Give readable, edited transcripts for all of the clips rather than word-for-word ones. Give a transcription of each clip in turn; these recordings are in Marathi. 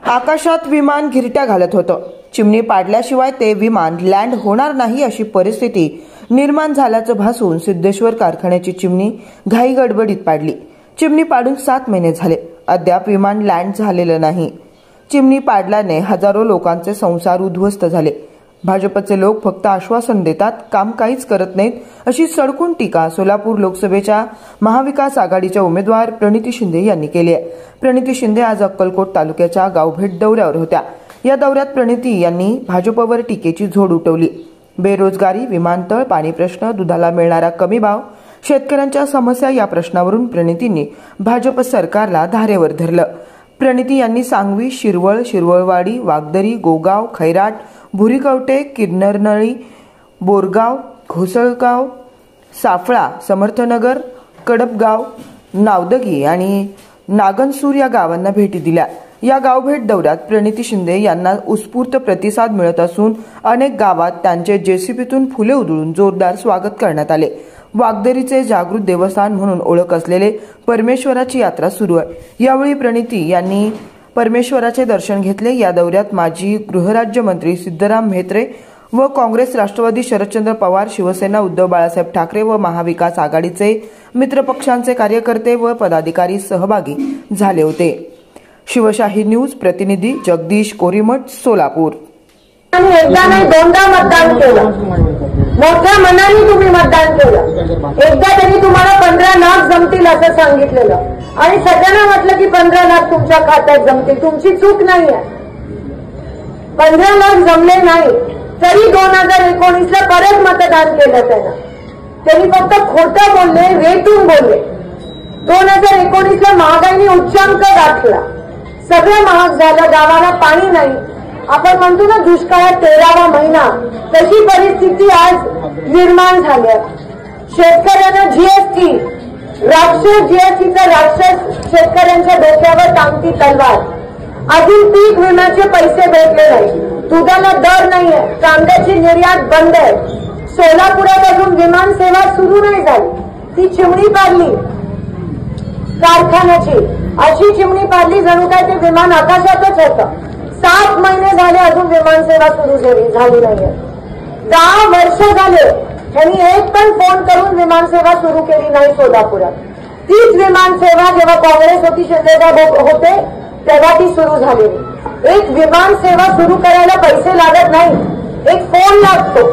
आकाशात विमान घिरट्या घालत होतं। चिमणी पाडल्याशिवाय ते विमान लँड होणार नाही अशी परिस्थिती निर्माण झाल्याचं भासून सिद्धेश्वर कारखान्याची चिमणी घाई गडबडीत पाडली। चिमणी पाडून 7 महिने झाले, अद्याप विमान लँड झालेलं नाही। चिमणी पाडल्याने हजारो लोकांचे संसार उद्ध्वस्त झाले। भाजपचे लोक फक्त आश्वासन देतात, काम काहीच करत नाहीत अशी सडकून टीका सोलापूर लोकसभेच्या महाविकास आघाडीच्या उमेदवार प्रणिती शिंदे यांनी केली आहे। प्रणिती शिंदे आज अक्कलकोट तालुक्याच्या गावभेट दौऱ्यावर होत्या। या दौऱ्यात प्रणिती यांनी भाजपवर टीकेची झोड उठवली। बेरोजगारी, विमानतळ, पाणी प्रश्न, दुधाला मिळणारा कमी भाव, शेतकऱ्यांच्या समस्या या प्रश्नावरून प्रणितींनी भाजप सरकारला धारेवर धरलं। प्रणिती यांनी सांगवी, शिरवळ, शिरवळवाडी, वागदरी, गोगाव, खैराट, भुरीकवटे, किन्नरनळी, बोरगाव, घोसळगाव, साफळा, समर्थनगर, कडपगाव, नावदगी आणि नागनसूर या गावांना भेटी दिल्या। या गावभेट दौऱ्यात प्रणिती शिंदे यांना उत्स्फूर्त प्रतिसाद मिळत असून अनेक गावात त्यांचे जेसीबीतून फुले उधळून जोरदार स्वागत करण्यात आले। वागदरीचे जागृत देवस्थान म्हणून ओळख असलेले परमेश्वराची यात्रा सुरू आहे। यावेळी प्रणिती यांनी परमेश्वराचे दर्शन घेतले। या दौऱ्यात माजी गृहराज्यमंत्री सिद्धराम म्हेत्रे व काँग्रेस, राष्ट्रवादी शरदचंद्र पवार, शिवसेना उद्धव बाळासाहेब ठाकरे व महाविकास आघाडीचे मित्रपक्षांचे कार्यकर्ते व पदाधिकारी सहभागी झाले होते। शिवशाही न्यूज प्रतिनिधी जगदीश कोरीमठ, सोलापूर। एकदा नाही दोनदा मतदान केलं, मोठ्या मनाने तुम्ही मतदान केलं। एकदा तरी तुम्हाला 15 लाख जमतील असं सांगितलेलं आणि सगळ्यांना म्हटलं की 15 लाख तुमच्या खात्यात जमतील। तुमची चूक नाहीये, 15 लाख जमले नाही तरी 2019ला परत मतदान केलं त्यांनी फक्त खोटं बोलले, रेटून बोलले। 2019ला महागाईने उच्चांक गाठला, सगळं महाग झालं, गावाला पाणी नाही। आपण म्हणतो ना दुष्काळात 13वा महिना, तशी परिस्थिती आज निर्माण झाली आहे। शेतकऱ्यांना जीएसटी, राक्षस जीएसटीचा राक्षस शेतकऱ्यांच्या डोक्यावर टांगती तलवार। अजून पीक विम्याचे पैसे भेटले नाही, दुधाला दर नाहीये, कांद्याची निर्यात बंद आहे, सोलापुरात अजून विमान सेवा सुरू नाही झाली। ती चिमणी पाडली कारखान्याची, अशी चिमणी पाडली जणू काय ते विमान आकाशातच होतं। 7 महिने झाले अजून विमान सेवा सुरू झाली नाहीये। 10 वर्ष झाले त्यांनी एक पण फोन करून विमान सेवा सुरू केली नाही सोलापुरात। तीच विमान सेवा जेव्हा काँग्रेस होती, शिंदेसाहेब होते तेव्हा ती सुरू झालेली। एक विमान सेवा सुरू करायला पैसे लागत नाही, एक फोन लागतो।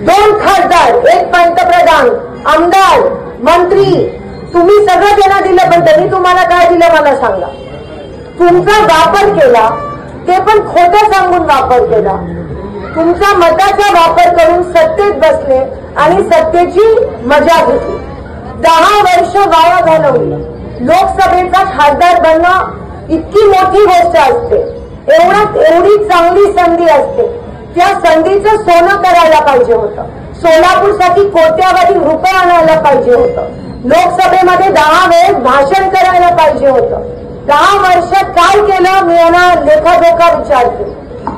2 खासदार, 1 पंतप्रधान, आमदार, मंत्री, तुम्ही सगळं त्यांना दिलं, पण त्यांनी तुम्हाला काय दिलं मला सांगा। तुमचा वापर केला, ते पण खोटं सांगून वापर केला। तुमचा मताचा वापर करून सत्तेत बसले आणि सत्तेची मजा घेतली। 10 वर्ष वाया घालवली। लोकसभेचा खासदार बनणं इतकी मोठी गोष्ट असते, एवढी चांगली संधी असते, त्या संधीचं सोनं करायला पाहिजे होतं। सोलापूरसाठी कोट्यावधी रुपये आणायला पाहिजे होतं। लोकसभेमध्ये 10 वेळेस भाषण करायला पाहिजे होतं। 10 वर्षात काय केलं मी यांना लेखाजोखा विचारते।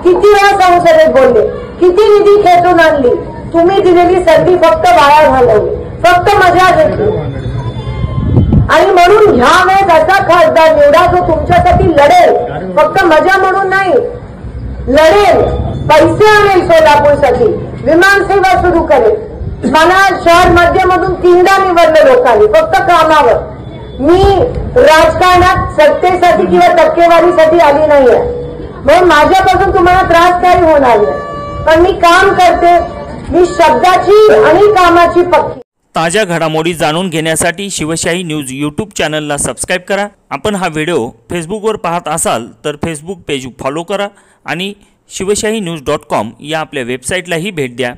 किती वेळा संसदेत बोलले, किती निधी खेचून आणली, तुम्ही दिलेली संधी फक्त वाया घालवली, फक्त मजा घेतली। आणि म्हणून ह्या वेळेस असा खासदार निवडा जो तुमच्यासाठी लढेल, फक्त मजा म्हणून नाही, लढेल, पैसे आणेल सोलापूरसाठी, विमान सेवा सुरू करेल। मला शहर मध्यमधून 3दा निवडलं लोकांनी, फक्त कामावर। मी राजकारणात सत्तेसाठी किंवा टक्केवारीसाठी आली नाहीये, म्हणून माझ्यापासून तुम्हाला त्रास काही होणार नाही, पण मी काम करते, मी शब्दाची आणि कामाची पक्की। ताज्या घडामोडी जाणून घेण्यासाठी शिवशाही न्यूज यूट्यूब चॅनलला सबस्क्राईब करा। आपण हा व्हिडिओ फेसबुकवर पाहत असाल तर फेसबुक पेज फॉलो करा आणि शिवशाही न्यूज.com या आपल्या वेबसाईटलाही भेट द्या।